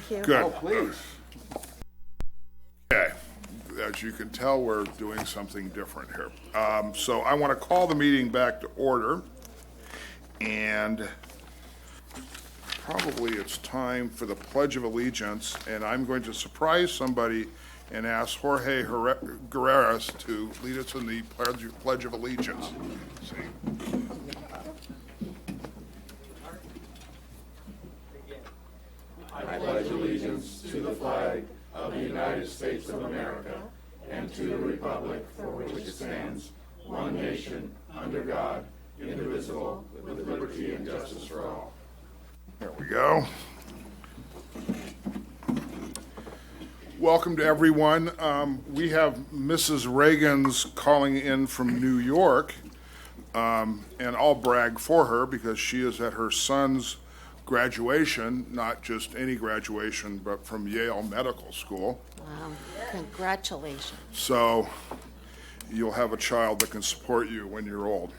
Thank you. Good. Oh, please. Okay. As you can tell, we're doing something different here. So I want to call the meeting back to order. And probably it's time for the Pledge of Allegiance. And I'm going to surprise somebody and ask Jorge Guerreras to lead us in the Pledge of Allegiance. See. I pledge allegiance to the flag of the United States of America and to the republic for which it stands, one nation, under God, indivisible, with liberty and justice for all. There we go. Welcome to everyone. We have Mrs. Reagan's calling in from New York, and I'll brag for her because she is at her son's graduation, not just any graduation, but from Yale Medical School. Wow, congratulations. So you'll have a child that can support you when you're old.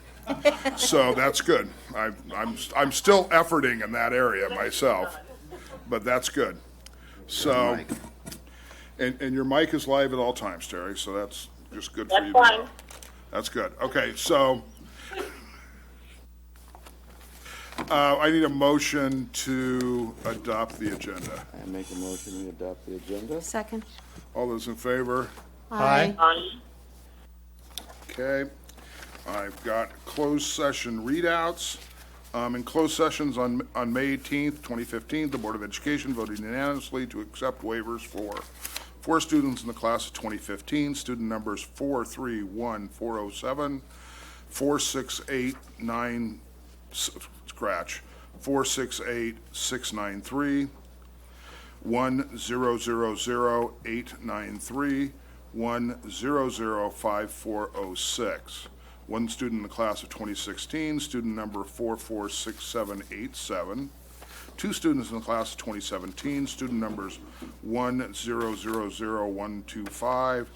So that's good. I'm still efforting in that area myself, but that's good. So, and your mic is live at all times, Terry, so that's just good for you to know. That's good. Okay, so I need a motion to adopt the agenda. I make a motion to adopt the agenda. Second. All those in favor? Aye. Okay. I've got closed session readouts. In closed sessions on May 18th, 2015, the Board of Education voted unanimously to accept waivers for 4 students in the class of 2015, student numbers 431407, 4689, scratch, 468693, 1000893, 1005406. 1 student in the class of 2016, student number 446787. 2 students in the class of 2017, student numbers 1000125,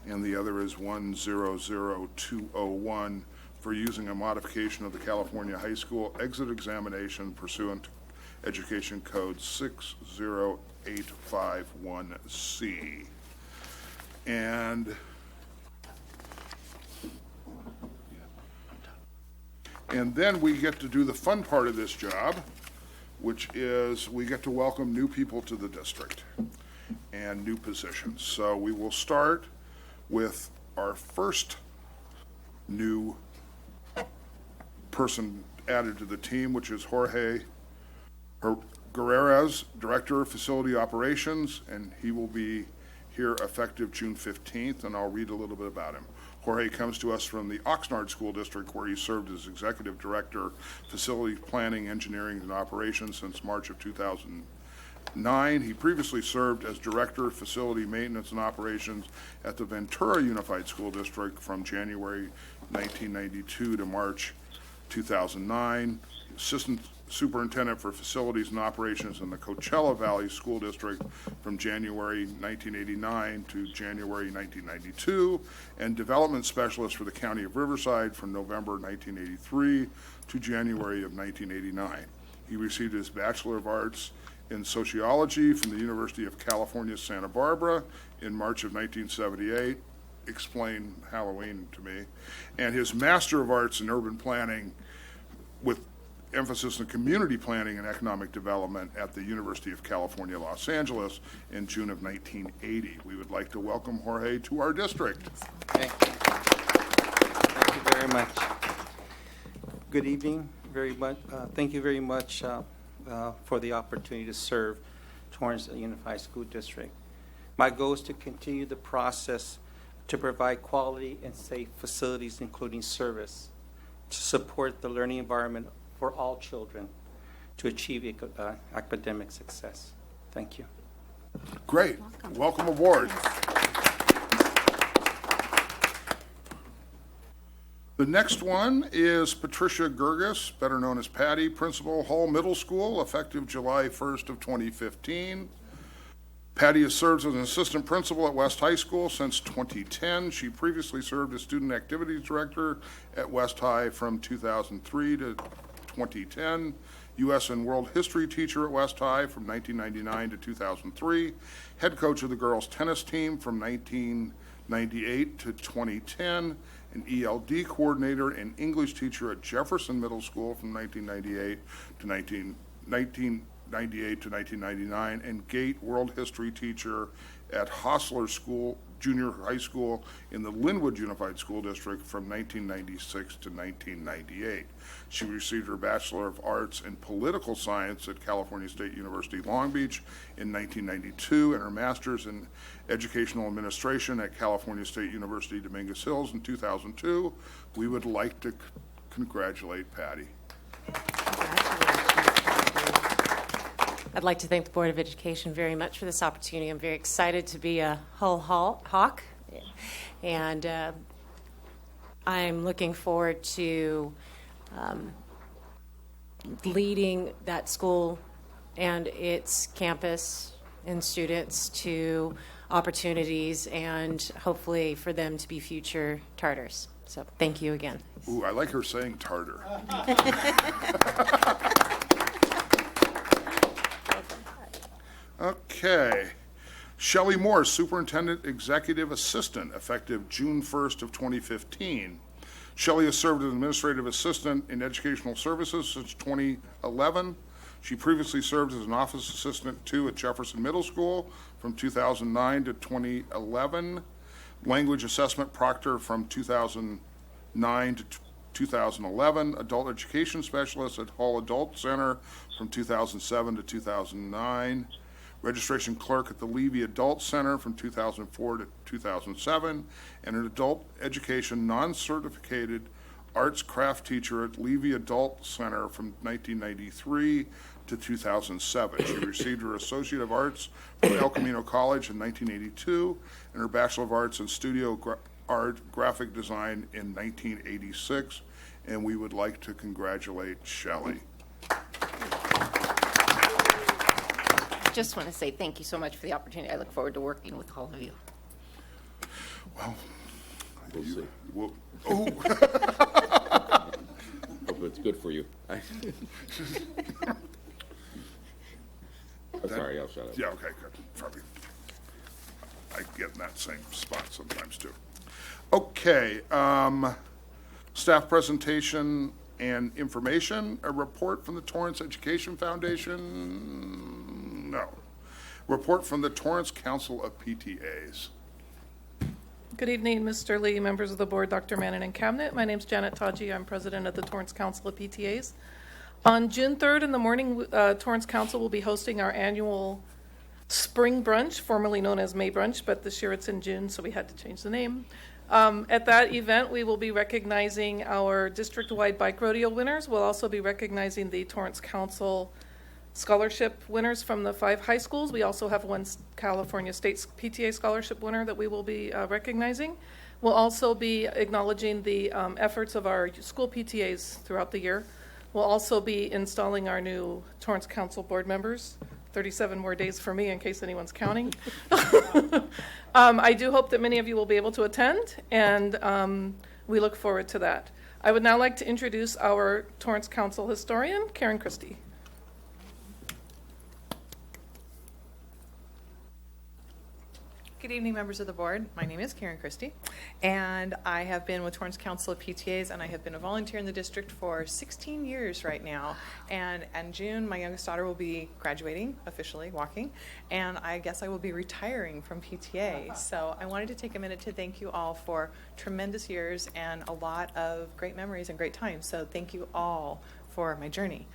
and the other is 100201, for using a modification of the California High School exit examination pursuant to Education Code 60851C. And then we get to do the fun part of this job, which is we get to welcome new people to the district and new positions. So we will start with our first new person added to the team, which is Jorge Guerreras, Director of Facility Operations, and he will be here effective June 15th, and I'll read a little bit about him. Jorge comes to us from the Oxnard School District, where he served as Executive Director, Facility Planning, Engineering, and Operations since March of 2009. He previously served as Director of Facility Maintenance and Operations at the Ventura Unified School District from January 1992 to March 2009. Assistant Superintendent for Facilities and Operations in the Coachella Valley School District from January 1989 to January 1992, and Development Specialist for the County of Riverside from November 1983 to January of 1989. He received his Bachelor of Arts in Sociology from the University of California, Santa Barbara in March of 1978. Explain Halloween to me. And his Master of Arts in Urban Planning with emphasis in community planning and economic development at the University of California, Los Angeles in June of 1980. We would like to welcome Jorge to our district. Thank you. Thank you very much. Good evening, very much. Thank you very much for the opportunity to serve Torrance Unified School District. My goal is to continue the process to provide quality and safe facilities, including service, to support the learning environment for all children to achieve academic success. Thank you. Great. Welcome aboard. The next one is Patricia Gerges, better known as Patty, Principal, Hull Middle School, effective July 1st of 2015. Patty has served as an assistant principal at West High School since 2010. She previously served as student activities director at West High from 2003 to 2010, U.S. and World History teacher at West High from 1999 to 2003, head coach of the girls' tennis team from 1998 to 2010, an ELD coordinator and English teacher at Jefferson Middle School from 1998 to 1999, and GATE World History teacher at Hostler School Junior High School in the Linwood Unified School District from 1996 to 1998. She received her Bachelor of Arts in Political Science at California State University Long Beach in 1992 and her Master's in Educational Administration at California State University Dominguez Hills in 2002. We would like to congratulate Patty. I'd like to thank the Board of Education very much for this opportunity. I'm very excited to be a Hull Hawk, and I'm looking forward to leading that school and its campus and students to opportunities and hopefully for them to be future Tartars. So thank you again. Ooh, I like her saying Tartar. Okay. Shelley Moore, Superintendent Executive Assistant, effective June 1st of 2015. Shelley has served as Administrative Assistant in Educational Services since 2011. She previously served as an Office Assistant, too, at Jefferson Middle School from 2009 to 2011. Language Assessment Proctor from 2009 to 2011. Adult Education Specialist at Hall Adult Center from 2007 to 2009. Registration Clerk at the Levy Adult Center from 2004 to 2007, and an Adult Education Non-Certificated Arts Craft Teacher at Levy Adult Center from 1993 to 2007. She received her Associate of Arts from El Camino College in 1982, and her Bachelor of Arts in Studio Art Graphic Design in 1986, and we would like to congratulate Shelley. Just want to say thank you so much for the opportunity. I look forward to working with all of you. Well, We'll see. well, oh. Hope it's good for you. I'm sorry, I'll shut up. Yeah, okay, good. Probably. I get in that same spot sometimes, too. Okay, staff presentation and information. A report from the Torrance Education Foundation. No. Report from the Torrance Council of PTAs. Good evening, Mr. Lee, members of the board, Dr. Mannon, and Cabinet. My name is Janet Taji. I'm president of the Torrance Council of PTAs. On June 3rd in the morning, Torrance Council will be hosting our annual spring brunch, formerly known as May Brunch, but this year it's in June, so we had to change the name. At that event, we will be recognizing our district-wide bike rodeo winners. We'll also be recognizing the Torrance Council scholarship winners from the 5 high schools. We also have one California State PTA scholarship winner that we will be recognizing. We'll also be acknowledging the efforts of our school PTAs throughout the year. We'll also be installing our new Torrance Council board members. 37 more days for me in case anyone's counting. I do hope that many of you will be able to attend, and we look forward to that. I would now like to introduce our Torrance Council historian, Karen Christie. Good evening, members of the board. My name is Karen Christie, and I have been with Torrance Council of PTAs, and I have been a volunteer in the district for 16 years right now. And in June, my youngest daughter will be graduating, officially walking, and I guess I will be retiring from PTA. So I wanted to take a minute to thank you all for tremendous years and a lot of great memories and great times. So thank you all for my journey.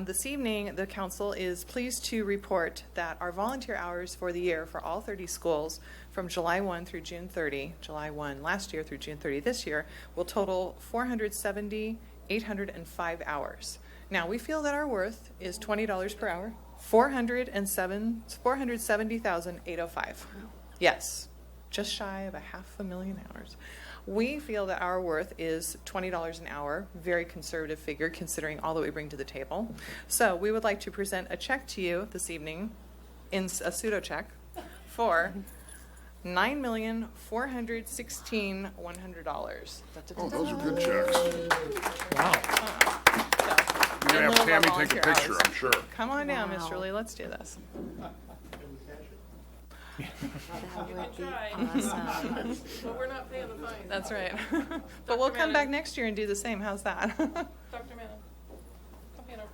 This evening, the council is pleased to report that our volunteer hours for the year for all 30 schools from July 1 through June 30, July 1 last year through June 30 this year, will total 470,805 hours. Now, we feel that our worth is $20 per hour, 470,805. Yes, just shy of 500,000 hours. We feel that our worth is $20 an hour, very conservative figure considering all that we bring to the table. So we would like to present a check to you this evening, in a pseudo check, for $9,416,100. Oh, those are good checks. Wow. You're in going to lieu have of our Tammy take a volunteer picture, hours. I'm sure. Come on down, Wow. Mr. Lee, let's do this. That would be try. awesome. But we're not paying the fine. That's right. But we'll come Manning. back next year and do the same. How's that? Dr. Manning, come hand over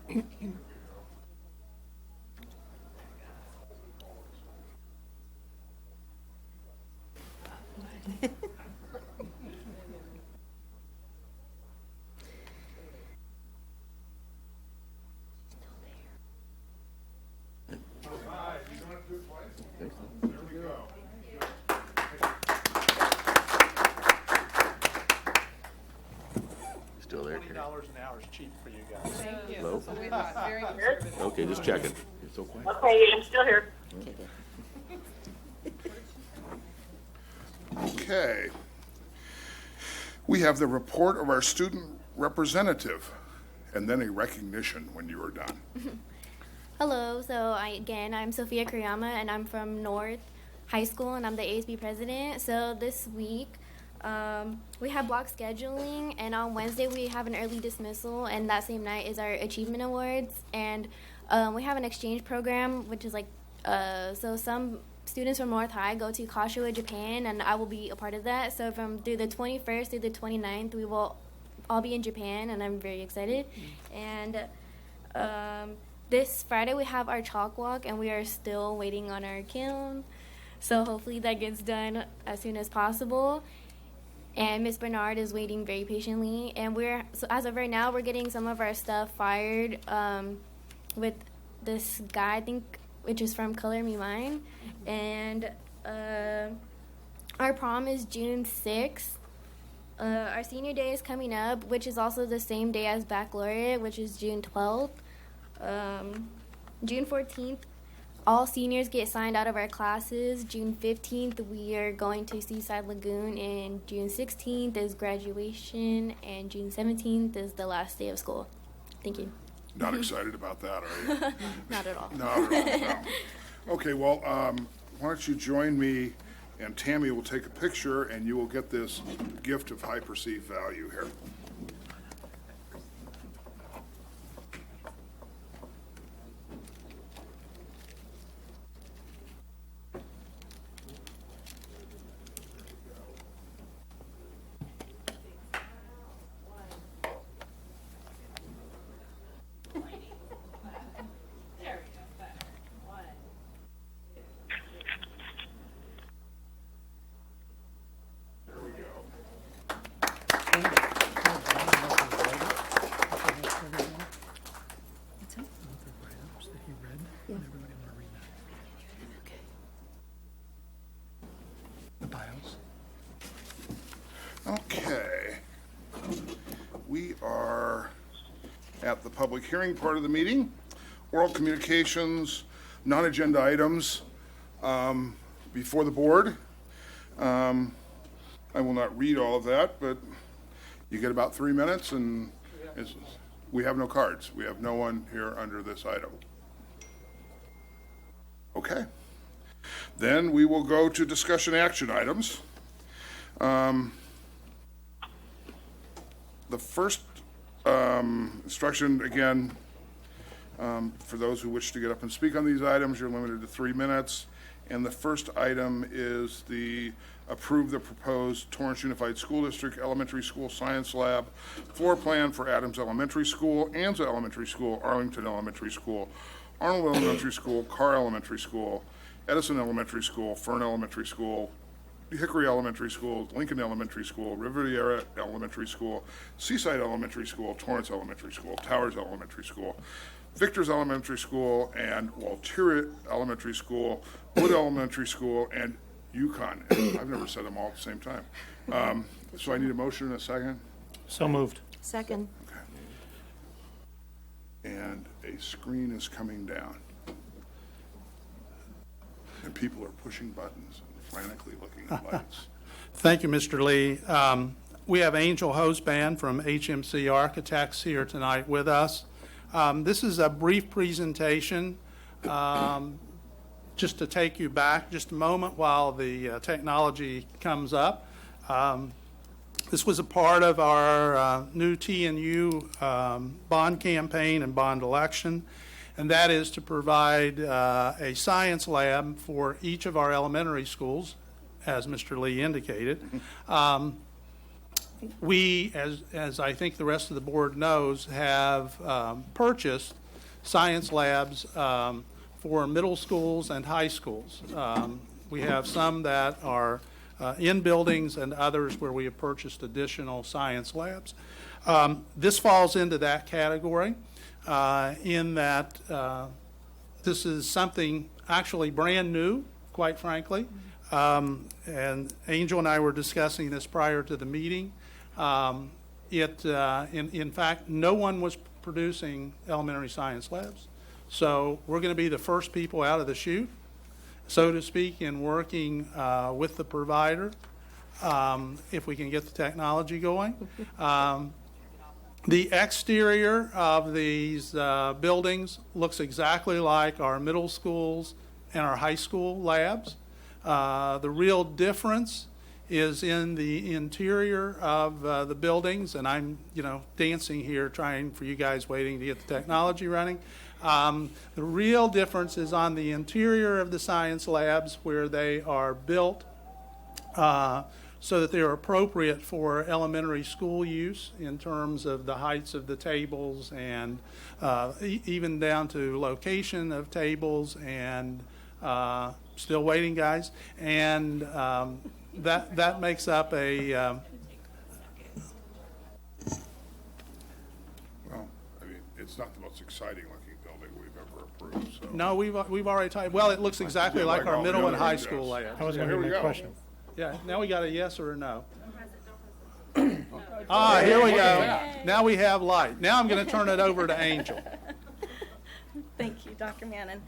here. There we go. Still there, Karen? $20 an hour is cheap for you guys. Thank you. Hello? That's what we thought. Very conservative. Okay, just checking. You're so quiet. Okay, I'm still here. Okay. We have the report of our student representative, and then a recognition when you are done. Hello, I'm Sophia Kuriyama, and I'm from North High School, and I'm the ASB president. So this week, we have block scheduling, and on Wednesday we have an early dismissal, and that same night is our achievement awards, and we have an exchange program, which is so some students from North High go to Kashiwa, Japan, and I will be a part of that. So through the 21st through the 29th, we will all be in Japan, and I'm very excited. And this Friday we have our chalk walk, and we are still waiting on our kiln. So hopefully that gets done as soon as possible. And Miss Bernard is waiting very patiently. And so as of right now, we're getting some of our stuff fired with this guy, I think, which is from Color Me Mine. And our prom is June 6th. Our senior day is coming up, which is also the same day as baccalaureate, which is June 12th. June 14th, all seniors get signed out of our classes. June 15th, we are going to Seaside Lagoon, and June 16th is graduation, and June 17th is the last day of school. Thank you. Not excited about that, are you? Not at all. Not at all, no. Okay, well, why don't you join me, and Tammy will take a picture, and you will get this gift of high perceived value here. The bios. Okay. We are at the public hearing part of the meeting. Oral communications, non-agenda items before the board. I will not read all of that, but you get about 3 minutes, and we have no cards. We have no one here under this item. Okay. Then we will go to discussion action items. The first instruction, again, for those who wish to get up and speak on these items, you're limited to 3 minutes. And the first item is approve the proposed Torrance Unified School District Elementary School Science Lab floor plan for Adams Elementary School, Anza Elementary School, Arlington Elementary School, Arnold Elementary School, Carr Elementary School, Edison Elementary School, Fern Elementary School, Hickory Elementary School, Lincoln Elementary School, Riviera Elementary School, Seaside Elementary School, Torrance Elementary School, Towers Elementary School, Victor's Elementary School, and Walteria Elementary School, Wood Elementary School, and Yukon. And I've never said them all at the same time. So I need a motion in a second. So moved. Second. And a screen is coming down. And people are pushing buttons and frantically looking at lights. Thank you, Mr. Lee. We have Angel Hose Band from HMC Architects here tonight with us. This is a brief presentation just to take you back just a moment while the technology comes up. This was a part of our new TNU bond campaign and bond election, and that is to provide a science lab for each of our elementary schools, as Mr. Lee indicated. We, as I think the rest of the board knows, have purchased science labs for middle schools and high schools. We have some that are in buildings and others where we have purchased additional science labs. This falls into that category in that this is something actually brand new, quite frankly. And Angel and I were discussing this prior to the meeting. In fact, no one was producing elementary science labs. So we're going to be the first people out of the chute, so to speak, in working with the provider, if we can get the technology going. The exterior of these buildings looks exactly like our middle schools and our high school labs. The real difference is in the interior of the buildings, and I'm, dancing here trying for you guys waiting to get the technology running. The real difference is on the interior of the science labs where they are built so that they're appropriate for elementary school use in terms of the heights of the tables and even down to location of tables and still waiting, guys. And that makes up a Well, I mean, it's not the most exciting looking building we've ever approved, so. no, we've already typed. Well, it looks exactly Yeah, like like our all the middle and other high ones, school yes. labs. That was going Here to we be my go. question. Yeah, now we got a yes or a no. Here we go. Now we have light. Now I'm going to turn it over to Angel. Thank you, Dr. Mannon.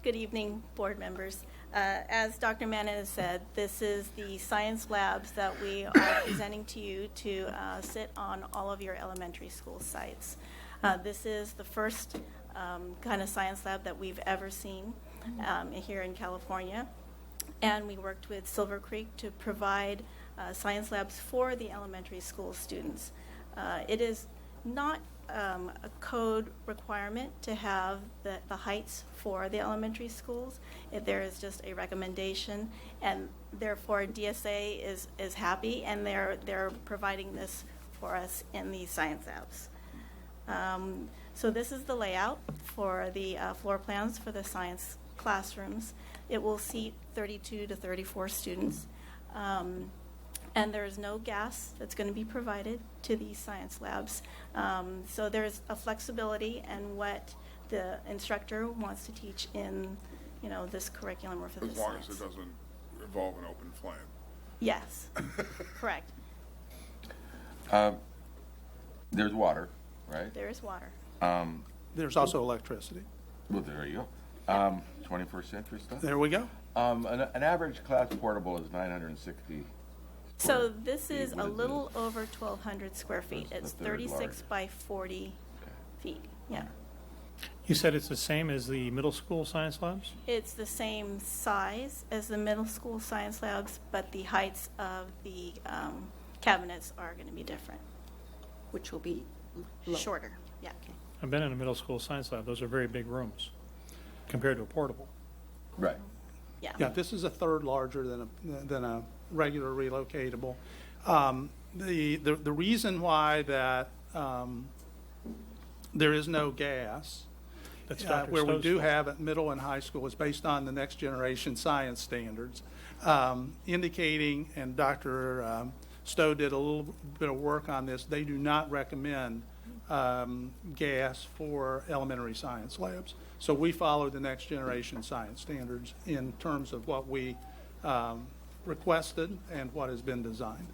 Good evening, board members. As Dr. Mannon has said, this is the science labs that we are presenting to you to sit on all of your elementary school sites. This is the first kind of science lab that we've ever seen here in California. And we worked with Silver Creek to provide science labs for the elementary school students. It is not a code requirement to have the heights for the elementary schools. There is just a recommendation, and therefore DSA is happy, and they're providing this for us in the science labs. So this is the layout for the floor plans for the science classrooms. It will seat 32 to 34 students. And there is no gas that's going to be provided to these science labs. So there's a flexibility in what the instructor wants to teach in, this curriculum or for this As long as science. it doesn't involve an open flame. Yes, correct. There's water, right? There is water. There's also electricity. Well, there you go. 21st century stuff. There we go. An average class portable is 960. So this is What a is little over 1,200 square feet. That's It's the third 36 largest. by 40 feet. Yeah. You said it's the same as the middle school science labs? It's the same size as the middle school science labs, but the heights of the cabinets are going to be different. Which will be Shorter, yeah. I've been in a middle school science lab. Those are very big rooms compared to a portable. Right. Yeah. Yeah, this is a third larger than a regular relocatable. The reason why that there is no gas, That's Dr. where we Stowe's do fault. have at middle and high school, is based on the next generation science standards, indicating, and Dr. Stowe did a little bit of work on this, they do not recommend gas for elementary science labs. So we follow the next generation science standards in terms of what we requested and what has been designed.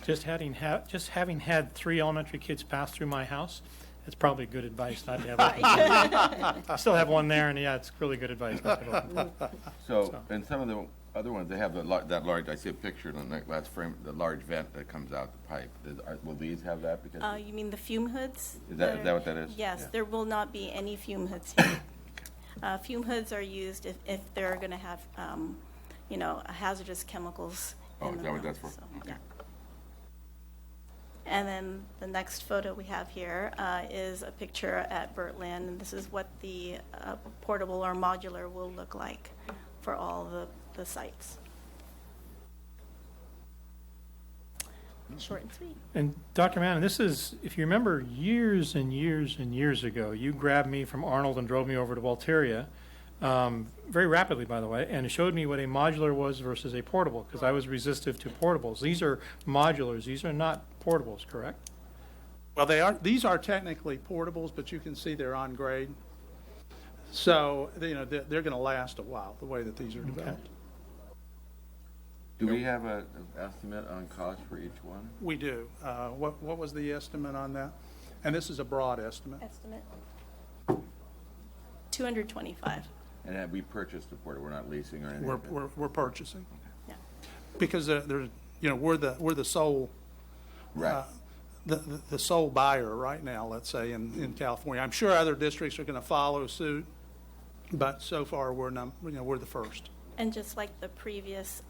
Just having had 3 elementary kids pass through my house, it's probably good advice not to have open flame. I still have one there, and yeah, it's really good advice not to have open flame. So, and some of the other ones, they have that large, I see a picture on the last frame, the large vent that comes out the pipe. Will these have that? Because You mean the fume hoods? Is that what that is? Yes, Yeah. there will not be any fume hoods here. Fume hoods are used if they're going to have, hazardous chemicals Oh, in is the that what room, that's for? so, Okay. yeah. And then the next photo we have here is a picture at Bertland, and this is what the portable or modular will look like for all the sites. Short and sweet. And Dr. Mannon, this is, if you remember, years and years and years ago, you grabbed me from Arnold and drove me over to Walteria, very rapidly, by the way, and showed me what a modular was versus a portable, because I was resistive to portables. These are modulars. These are not portables, correct? Well, these are technically portables, but you can see they're on grade. So, they're going to last a while, the way that these are developed. Do we have an estimate on cost for each one? We do. What was the estimate on that? And this is a broad estimate. Estimate $225. And have we purchased the portable? We're not leasing or anything? We're purchasing. Yeah. Because there's, we're the sole, Right. the sole buyer right now, let's say, in California. I'm sure other districts are going to follow suit, but so far we're the first. And just like the previous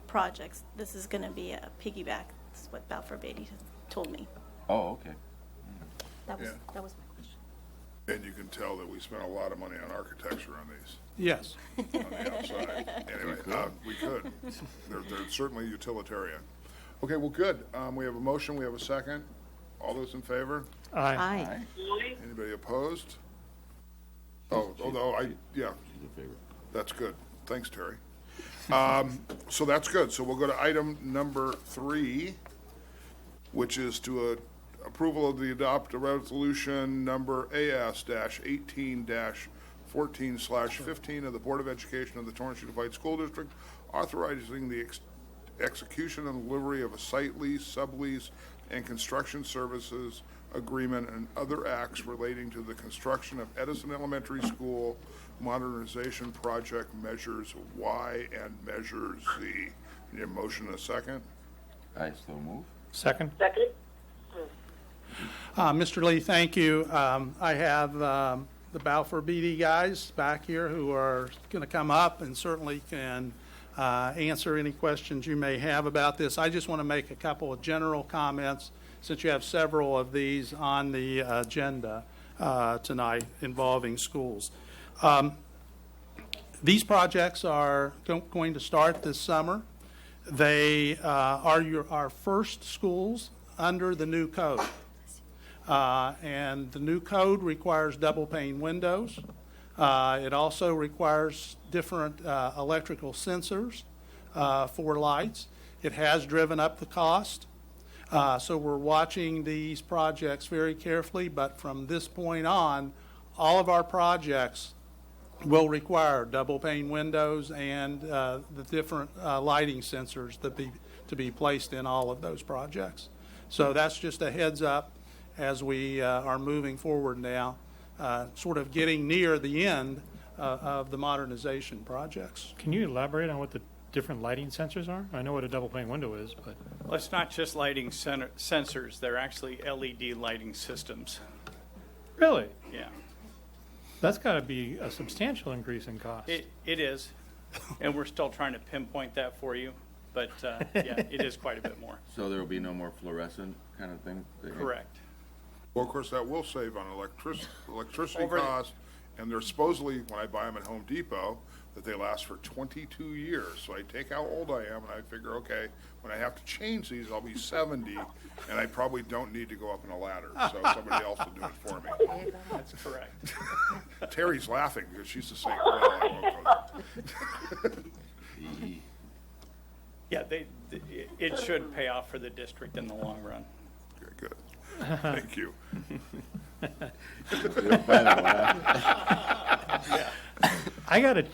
projects, this is going to be a piggyback. That's what Balfour Beatty told me. Oh, okay. That was Yeah. my question. And you can tell that we spent a lot of money on architecture on these, Yes. on the outside. Anyway, we could. They're certainly utilitarian. Okay, well, good. We have a motion, we have a second. All those in favor? Aye. Anybody opposed? Yeah, She's in favor. that's good. Thanks, Terry. So that's good. So we'll go to item number 3, which is to approval of the adopt a resolution number AS-18-14/15 of the Board of Education of the Torrance Unified School District, authorizing the execution and delivery of a site lease, sublease, and construction services agreement and other acts relating to the construction of Edison Elementary School modernization project measures Y and measure Z. Need a motion and a second? I so move. Second? Mr. Lee, thank you. I have the Balfour Beatty guys back here who are going to come up and certainly can answer any questions you may have about this. I just want to make a couple of general comments since you have several of these on the agenda tonight involving schools. These projects are going to start this summer. They are our first schools under the new code. And the new code requires double pane windows. It also requires different electrical sensors for lights. It has driven up the cost. So we're watching these projects very carefully, but from this point on, all of our projects will require double pane windows and the different lighting sensors to be placed in all of those projects. So that's just a heads up as we are moving forward now, sort of getting near the end of the modernization projects. Can you elaborate on what the different lighting sensors are? I know what a double pane window is, but Well, it's not just lighting sensors. They're actually LED lighting systems. really, Yeah, that's got to be a substantial increase in cost. it is. And we're still trying to pinpoint that for you. But, yeah, it is quite a bit more. So there will be no more fluorescent kind of thing? Correct. Well, of course, that will save on electricity Over the- costs, and they're supposedly, when I buy them at Home Depot, that they last for 22 years. So I take how old I am, and I figure, okay, when I have to change these, I'll be 70, and I probably don't need to go up in a ladder, so somebody else will do it for me. That's correct. Terry's laughing because she's the same. Well, I won't go Yeah, it should pay off for the district in the long run. there. Good. Thank you. I got a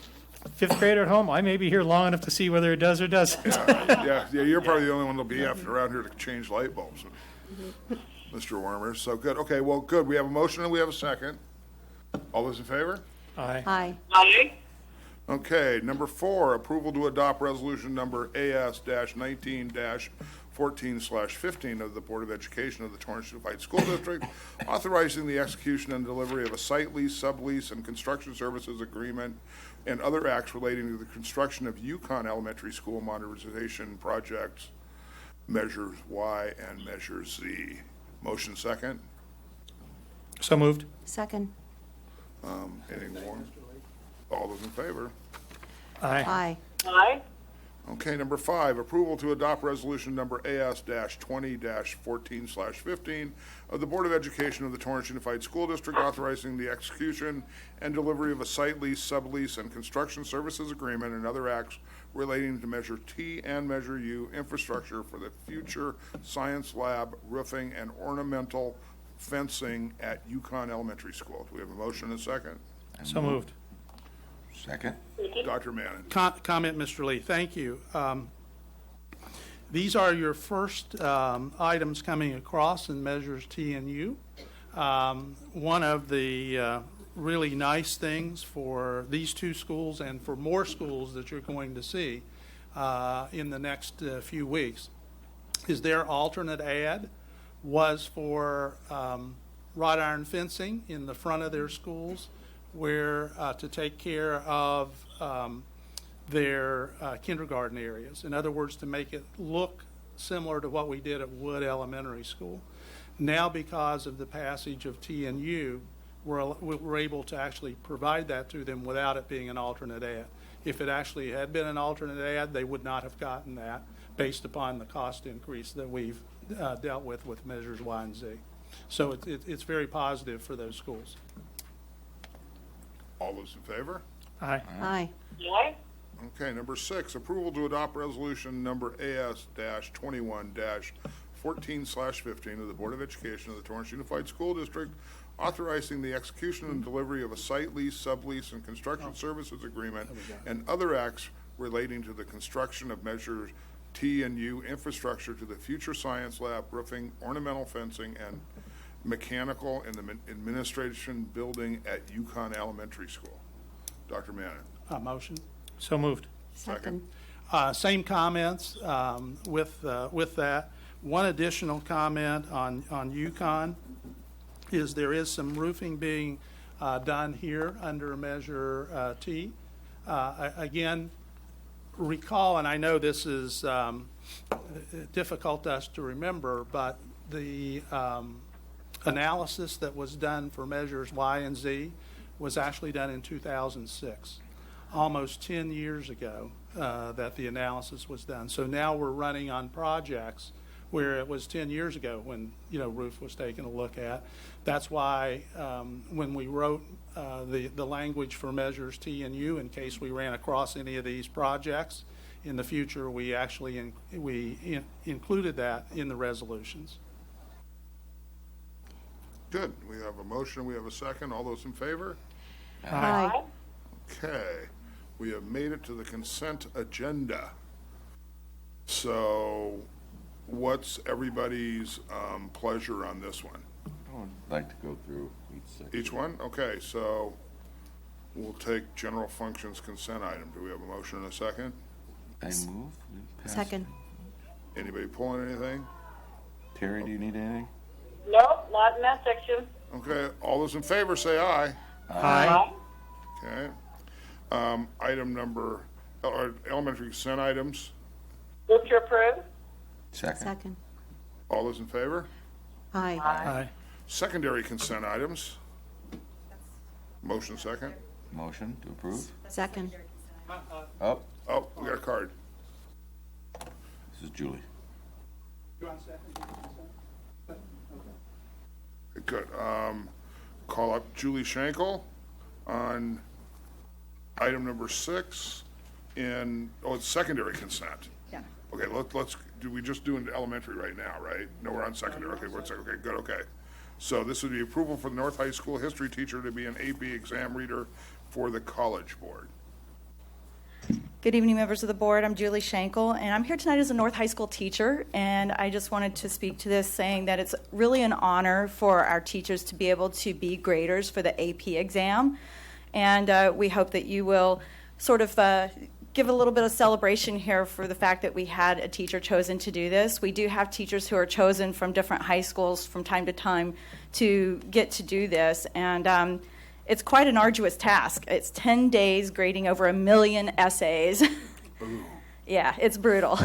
5th grader at home. I may be here long enough to see whether it does or doesn't. Yeah, you're probably the only one that'll be around here to change light bulbs, Mr. Wormer. So good. Okay, well, good. We have a motion and we have a second. All those in favor? Aye. Okay, number 4, approval to adopt resolution number AS-19-14/15 of the Board of Education of the Torrance Unified School District, authorizing the execution and delivery of a site lease, sublease, and construction services agreement and other acts relating to the construction of Yukon Elementary School modernization projects measures Y and measure Z. Motion second. So moved. Second. Any more? All those in favor? Aye. Aye. Okay, number 5, approval to adopt resolution number AS-20-14/15 of the Board of Education of the Torrance Unified School District authorizing the execution and delivery of a site lease, sublease, and construction services agreement and other acts relating to Measure T and Measure U infrastructure for the future science lab, roofing, and ornamental fencing at Yukon Elementary School. Do we have a motion and a second? So moved. Second? Dr. Manning. Comment, Mr. Lee. Thank you. These are your first items coming across in measures T and U. One of the really nice things for these two schools and for more schools that you're going to see in the next few weeks is their alternate ad was for wrought iron fencing in the front of their schools where to take care of their kindergarten areas. In other words, to make it look similar to what we did at Wood Elementary School. Now, because of the passage of T and U, we're able to actually provide that to them without it being an alternate ad. If it actually had been an alternate ad, they would not have gotten that based upon the cost increase that we've dealt with measures Y and Z. So it's very positive for those schools. All those in favor? Aye. Aye. Okay, number 6, approval to adopt resolution number AS-21-14/15 of the Board of Education of the Torrance Unified School District authorizing the execution and delivery of a site lease, sublease, and construction services agreement and other acts relating to the construction of measures T and U infrastructure to the future science lab, roofing, ornamental fencing, and mechanical in the administration building at Yukon Elementary School. Dr. Manning. Motion. So moved. Second. Same comments with that. One additional comment on Yukon is there is some roofing being done here under Measure T. Again, recall, and I know this is difficult to us to remember, but the analysis that was done for measures Y and Z was actually done in 2006, almost 10 years ago that the analysis was done. So now we're running on projects where it was 10 years ago when, roof was taken a look at. That's why when we wrote the language for measures T and U, in case we ran across any of these projects in the future, we actually included that in the resolutions. Good. We have a motion. We have a second. All those in favor? Aye. Okay. We have made it to the consent agenda. So what's everybody's pleasure on this one? I would like to go through each section. Each one? Okay, so we'll take general functions consent item. Do we have a motion and a second? I move. We pass. Second. Anybody pulling anything? Terry, do you need anything? Nope, not in that section. Okay, all those in favor say aye. Aye. Okay. Item number, elementary consent items. Move to approve. Second. Second. All those in favor? Aye. Aye. Secondary consent items. Motion second. Motion to approve. Second. Oh, Oh, we got a card. this is Julie. Good. Call up Julie Schenkel on item number 6 it's secondary consent. Yeah. Okay, let's, do we just do an elementary right now, right? No, we're on secondary. Okay, okay, good, okay. So this would be approval for the North High School history teacher to be an AP exam reader for the College Board. Good evening, members of the board. I'm Julie Schenkel, and I'm here tonight as a North High School teacher, and I just wanted to speak to this saying that it's really an honor for our teachers to be able to be graders for the AP exam, and we hope that you will sort of give a little bit of celebration here for the fact that we had a teacher chosen to do this. We do have teachers who are chosen from different high schools from time to time to get to do this, and it's quite an arduous task. It's 10 days grading over 1 million essays. Yeah, it's brutal.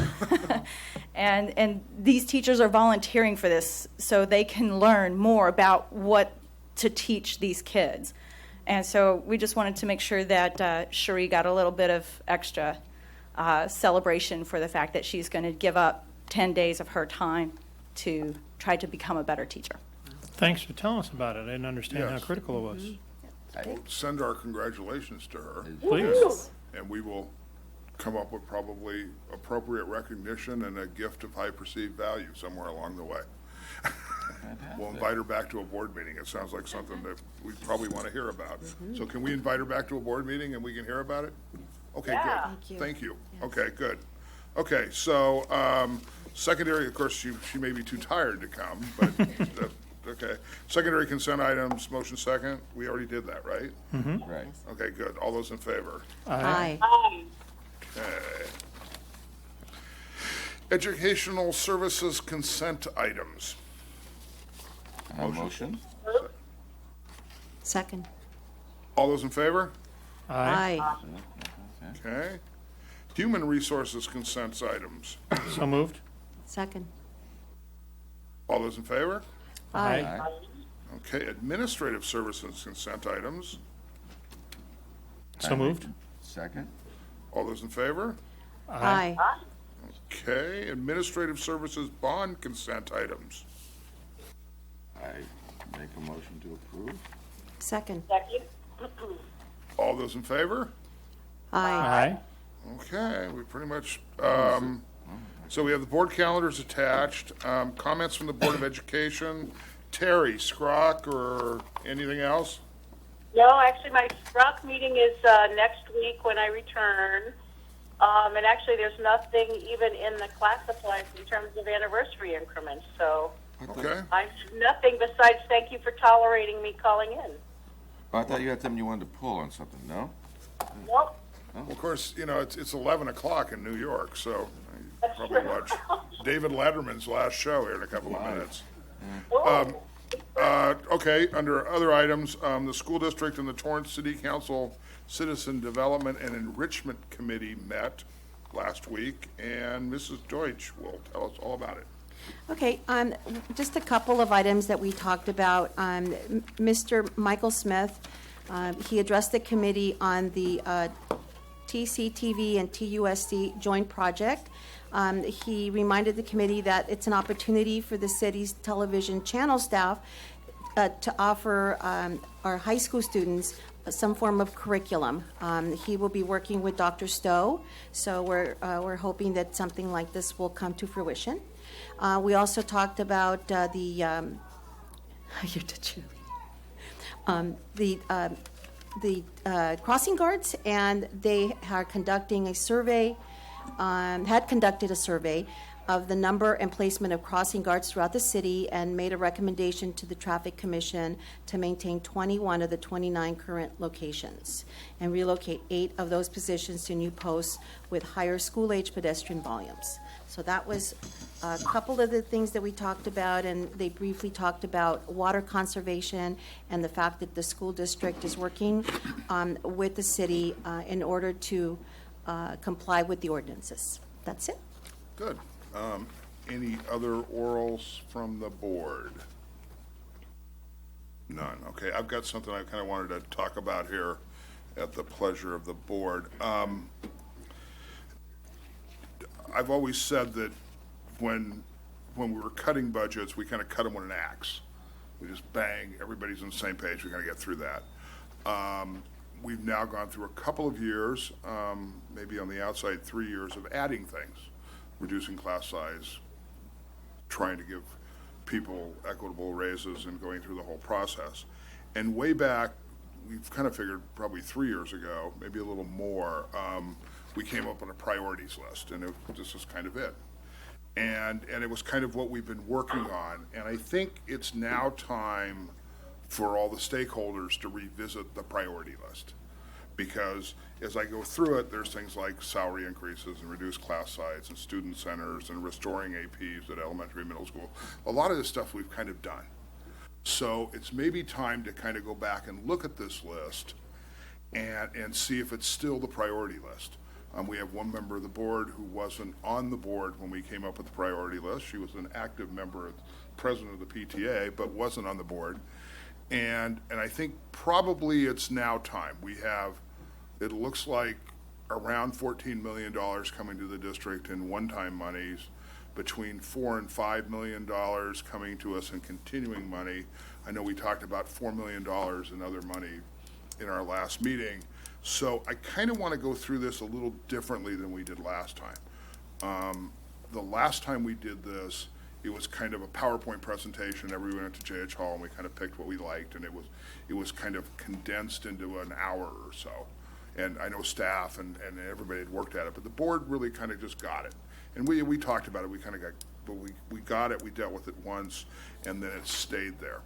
And these teachers are volunteering for this so they can learn more about what to teach these kids. And so we just wanted to make sure that Cherie got a little bit of extra celebration for the fact that she's going to give up 10 days of her time to try to become a better teacher. Thanks for telling us about it. I didn't understand how Yes. critical it was. We'll send our congratulations to her, Please. and we will come up with probably appropriate recognition and a gift of high perceived value somewhere along the way. We'll invite her back to a board meeting. It sounds like something that we probably want to hear about. So can we invite her back to a board meeting and we can hear about it? Okay, Yeah. good. Thank you. Okay, good. Okay, so secondary, of course, she may be too tired to come, but, okay. Secondary consent items, motion second. We already did that, right? Right. Okay, good. All those in favor? Aye. Okay. Educational services consent items. Motion? Second. All those in favor? Aye. Okay. Human resources consent items. So moved. Second. All those in favor? Aye. Okay. Administrative services consent items. So moved. Second? All those in favor? Aye. Okay. Administrative services bond consent items. I make a motion to approve. Second. Second. All those in favor? Aye. Aye. Okay, we pretty much, so we have the board calendars attached. Comments from the Board of Education. Terry, Scrock, or anything else? No, actually, my Rock meeting is next week when I return. And actually, there's nothing even in the class supplies in terms of anniversary increments. So Okay. I nothing besides thank you for tolerating me calling in. Oh, I thought you had something you wanted to pull on something, no? Nope. Well, of course, you know, it's 11 o'clock in New York, so you That's probably true. watch David Letterman's last show here in a couple of minutes. Oh. Okay, under other items, the school district and the Torrance City Council Citizen Development and Enrichment Committee met last week, and Mrs. Deutsch will tell us all about it. Okay, just a couple of items that we talked about. Mr. Michael Smith, he addressed the committee on the TCTV and TUSD joint project. He reminded the committee that it's an opportunity for the city's television channel staff to offer our high school students some form of curriculum. He will be working with Dr. Stowe, so we're hoping that something like this will come to fruition. We also talked about the crossing guards, and they are conducting a survey, had conducted a survey of the number and placement of crossing guards throughout the city, and made a recommendation to the Traffic Commission to maintain 21 of the 29 current locations and relocate 8 of those positions to new posts with higher school-age pedestrian volumes. So that was a couple of the things that we talked about, and they briefly talked about water conservation and the fact that the school district is working with the city in order to comply with the ordinances. That's it. Good. Any other orals from the board? None. Okay, I've got something I kind of wanted to talk about here at the pleasure of the board. I've always said that when we were cutting budgets, we kind of cut them with an axe. We just bang, everybody's on the same page, we got to get through that. We've now gone through a couple of years, maybe on the outside 3 years, of adding things, reducing class size, trying to give people equitable raises and going through the whole process. And way back, we've kind of figured probably 3 years ago, maybe a little more, we came up on a priorities list, and this was kind of it. And it was kind of what we've been working on. And I think it's now time for all the stakeholders to revisit the priority list. Because as I go through it, there's things like salary increases and reduced class size and student centers and restoring APs at elementary, middle school. A lot of this stuff we've kind of done. So it's maybe time to kind of go back and look at this list and see if it's still the priority list. We have one member of the board who wasn't on the board when we came up with the priority list. She was an active member, president of the PTA, but wasn't on the board. And I think probably it's now time. We have, it looks like, around $14 million coming to the district in one-time monies, between $4 and $5 million coming to us in continuing money. I know we talked about $4 million in other money in our last meeting. So I kind of want to go through this a little differently than we did last time. The last time we did this, it was kind of a PowerPoint presentation. Everyone went to JH Hall and we kind of picked what we liked, and it was kind of condensed into an hour or so. And I know staff and everybody had worked at it, but the board really kind of just got it. And we talked about it. We kind of got, but we got it. We dealt with it once, and then it stayed there.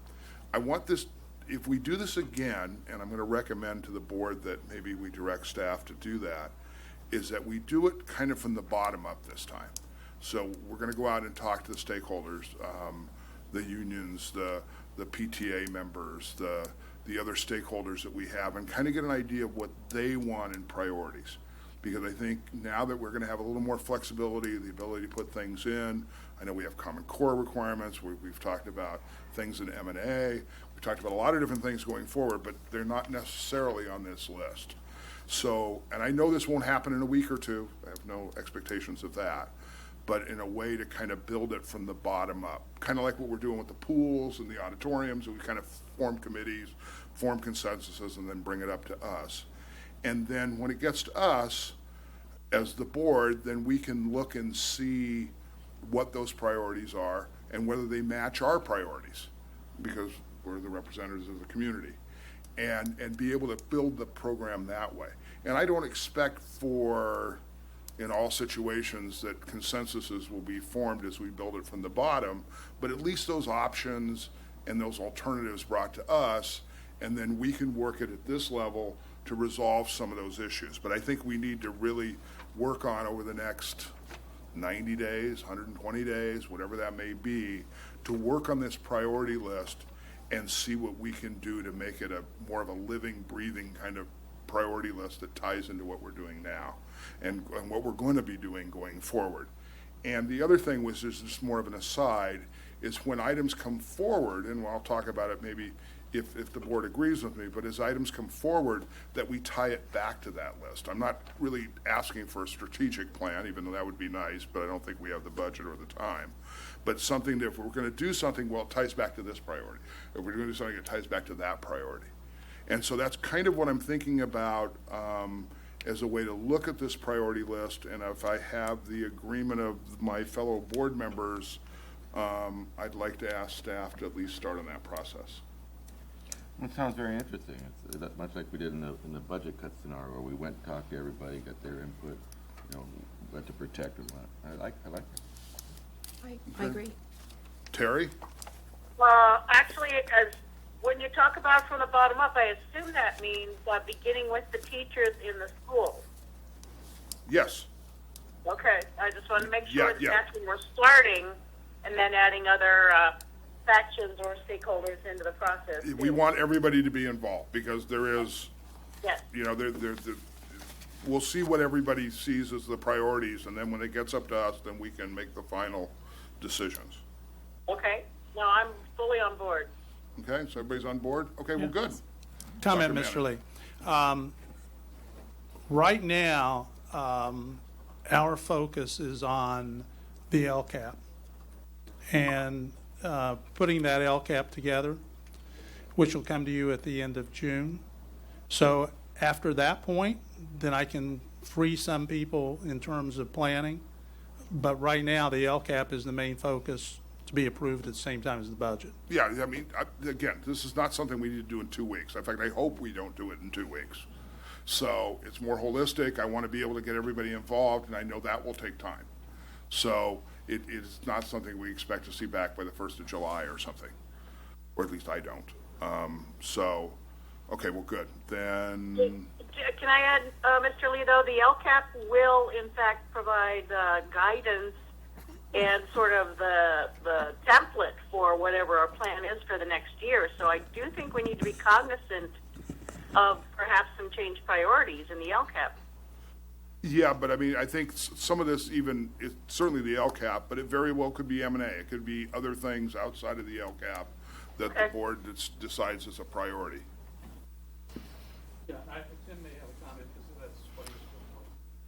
I want this. If we do this again, and I'm going to recommend to the board that maybe we direct staff to do that, is that we do it kind of from the bottom up this time. So we're going to go out and talk to the stakeholders, the unions, the PTA members, the other stakeholders that we have, and kind of get an idea of what they want in priorities. Because I think now that we're going to have a little more flexibility, the ability to put things in, I know we have Common Core requirements, we've talked about things in M&A, we've talked about a lot of different things going forward, but they're not necessarily on this list. So, and I know this won't happen in a week or two, I have no expectations of that, but in a way to kind of build it from the bottom up, kind of like what we're doing with the pools and the auditoriums, we kind of form committees, form consensuses, and then bring it up to us. And then when it gets to us, as the board, then we can look and see what those priorities are and whether they match our priorities, because we're the representatives of the community, and be able to build the program that way. And I don't expect in all situations that consensuses will be formed as we build it from the bottom, but at least those options and those alternatives brought to us, and then we can work it at this level to resolve some of those issues. But I think we need to really work on over the next 90 days, 120 days, whatever that may be, to work on this priority list and see what we can do to make it a more of a living, breathing kind of priority list that ties into what we're doing now and what we're going to be doing going forward. And the other thing was just more of an aside, is when items come forward, and I'll talk about it maybe if the board agrees with me, but as items come forward, that we tie it back to that list. I'm not really asking for a strategic plan, even though that would be nice, but I don't think we have the budget or the time. But something that if we're going to do something, well, it ties back to this priority. If we're going to do something, it ties back to that priority. And so that's kind of what I'm thinking about as a way to look at this priority list. And if I have the agreement of my fellow board members, I'd like to ask staff to at least start on that process. It sounds very interesting. It's that much like we did in the budget cut scenario, where we went and talked to everybody, got their input, what to protect and what. I like it. I agree. Terry? Actually, when you talk about from the bottom up, I assume that means beginning with the teachers in the school. Yes. Okay, I just want to make sure Yeah. that's when we're starting, and then adding other factions or stakeholders into the process. We want everybody to be involved, because there is, Yes. we'll see what everybody sees as the priorities, and then when it gets up to us, then we can make the final decisions. Okay. No, I'm fully on board. Okay, so everybody's on board? Okay, well, good. Comment, Dr. Mr. Lee. Right now, our focus is on the LCAP and putting that LCAP together, which will come to you at the end of June. So after that point, then I can free some people in terms of planning. But right now, the LCAP is the main focus to be approved at the same time as the budget. Yeah, I mean, again, this is not something we need to do in 2 weeks. In fact, I hope we don't do it in 2 weeks. So it's more holistic. I want to be able to get everybody involved, and I know that will take time. So it is not something we expect to see back by the 1st of July or something, or at least I don't. Okay, well, good. Then, Can I add, Mr. Lee, though, the LCAP will, in fact, provide guidance and sort of the template for whatever our plan is for the next year. So I do think we need to be cognizant of perhaps some changed priorities in the LCAP. Yeah, but I mean, I think some of this even, it's certainly the LCAP, but it very well could be M&A. It could be other things outside of the LCAP that the board decides is a priority. Yeah, Tim may have a comment because that's what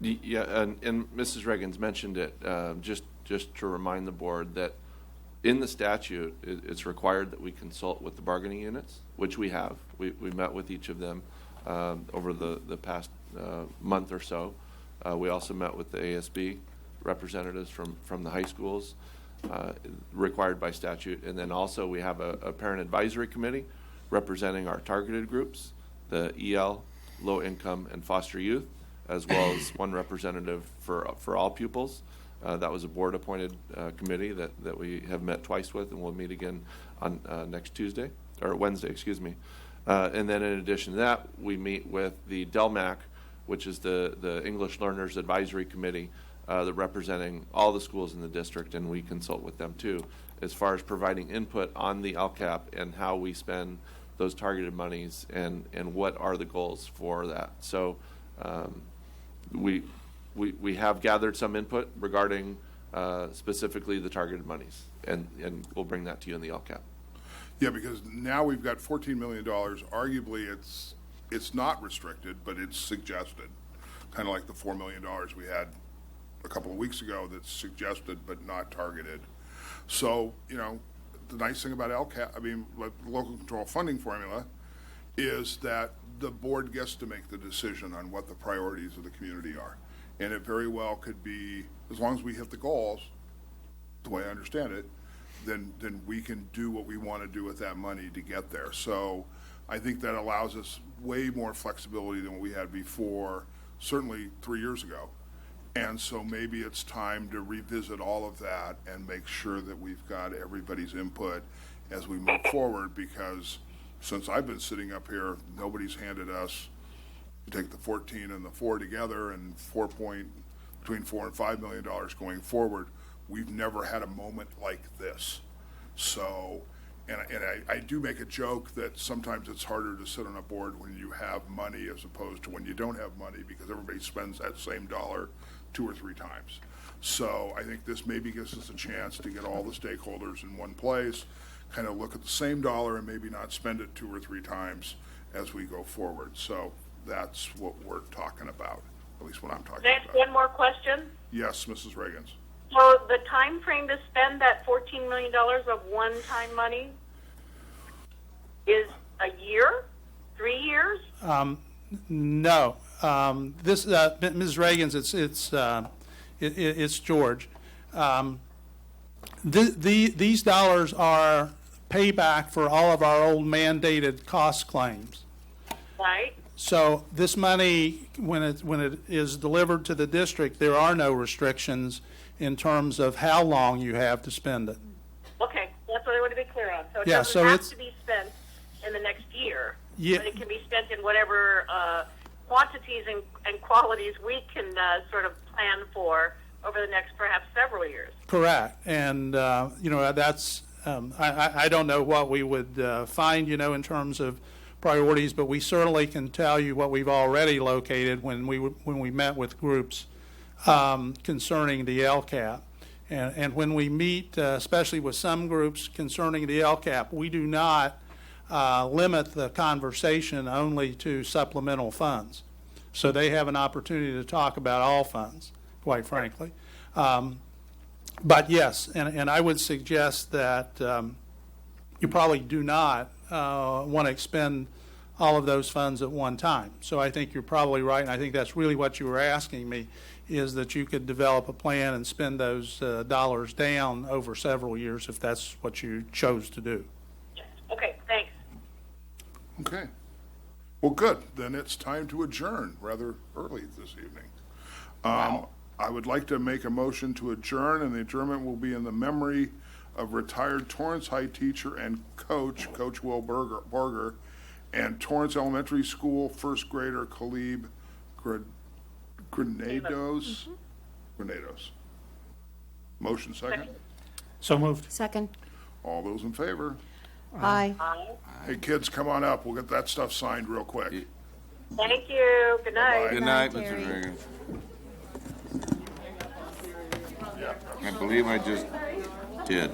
he's. Yeah, and Mrs. Reagan's mentioned it, just to remind the board that in the statute, it's required that we consult with the bargaining units, which we have. We met with each of them over the past month or so. We also met with the ASB representatives from the high schools, required by statute. And then also we have a parent advisory committee representing our targeted groups, the EL, low income, and foster youth, as well as one representative for all pupils. That was a board-appointed committee that we have met twice with, and we'll meet again on next Tuesday, or Wednesday, excuse me. And then in addition to that, we meet with the DELMAC, which is the English Learners Advisory Committee, that representing all the schools in the district, and we consult with them too, as far as providing input on the LCAP and how we spend those targeted monies and what are the goals for that. So we have gathered some input regarding specifically the targeted monies, and we'll bring that to you in the LCAP. Yeah, because now we've got $14 million. Arguably, it's not restricted, but it's suggested, kind of like the $4 million we had a couple of weeks ago that's suggested but not targeted. So, you know, the nice thing about LCAP, I mean, the local control funding formula, is that the board gets to make the decision on what the priorities of the community are. And it very well could be, as long as we hit the goals, the way I understand it, then we can do what we want to do with that money to get there. So I think that allows us way more flexibility than what we had before, certainly 3 years ago. And so maybe it's time to revisit all of that and make sure that we've got everybody's input as we move forward, because since I've been sitting up here, nobody's handed us, you take the 14 and the 4 together and between $4 and $5 million going forward. We've never had a moment like this. So, and I do make a joke that sometimes it's harder to sit on a board when you have money as opposed to when you don't have money, because everybody spends that same dollar 2 or 3 times. So I think this maybe gives us a chance to get all the stakeholders in one place, kind of look at the same dollar and maybe not spend it 2 or 3 times as we go forward. So that's what we're talking about, at least what I'm talking Can I ask about. one more question? Yes, Mrs. Reagans. So the time frame to spend that $14 million of one-time money is a year, 3 years? No. This, Ms. Reagan's, it's George. These dollars are payback for all of our old mandated cost claims. Right. So this money, when it is delivered to the district, there are no restrictions in terms of how long you have to spend it. Okay, that's what I want to be clear on. So it Yeah, doesn't so have it's- to be spent in the next year, Yeah. but it can be spent in whatever quantities and qualities we can sort of plan for over the next perhaps several years. Correct. And, that's, I don't know what we would find, in terms of priorities, but we certainly can tell you what we've already located when we met with groups concerning the LCAP. And when we meet, especially with some groups concerning the LCAP, we do not limit the conversation only to supplemental funds. So they have an opportunity to talk about all funds, quite frankly. But yes, and I would suggest that you probably do not want to expend all of those funds at one time. So I think you're probably right, and I think that's really what you were asking me, is that you could develop a plan and spend those dollars down over several years if that's what you chose to do. Okay, thanks. Okay. Well, good. Then it's time to adjourn rather early this evening. I would like to make a motion to adjourn, and the adjournment will be in the memory of retired Torrance High teacher and coach, Coach Will Borger, and Torrance Elementary School first grader Caleb Granados. Granados. Motion second. So moved. Second. All those in favor? Aye. Hey, kids, come on up. We'll get that stuff signed real quick. Thank you. Good night. Bye-bye. Good night, Terry. Mr. Reagan. I believe I just did.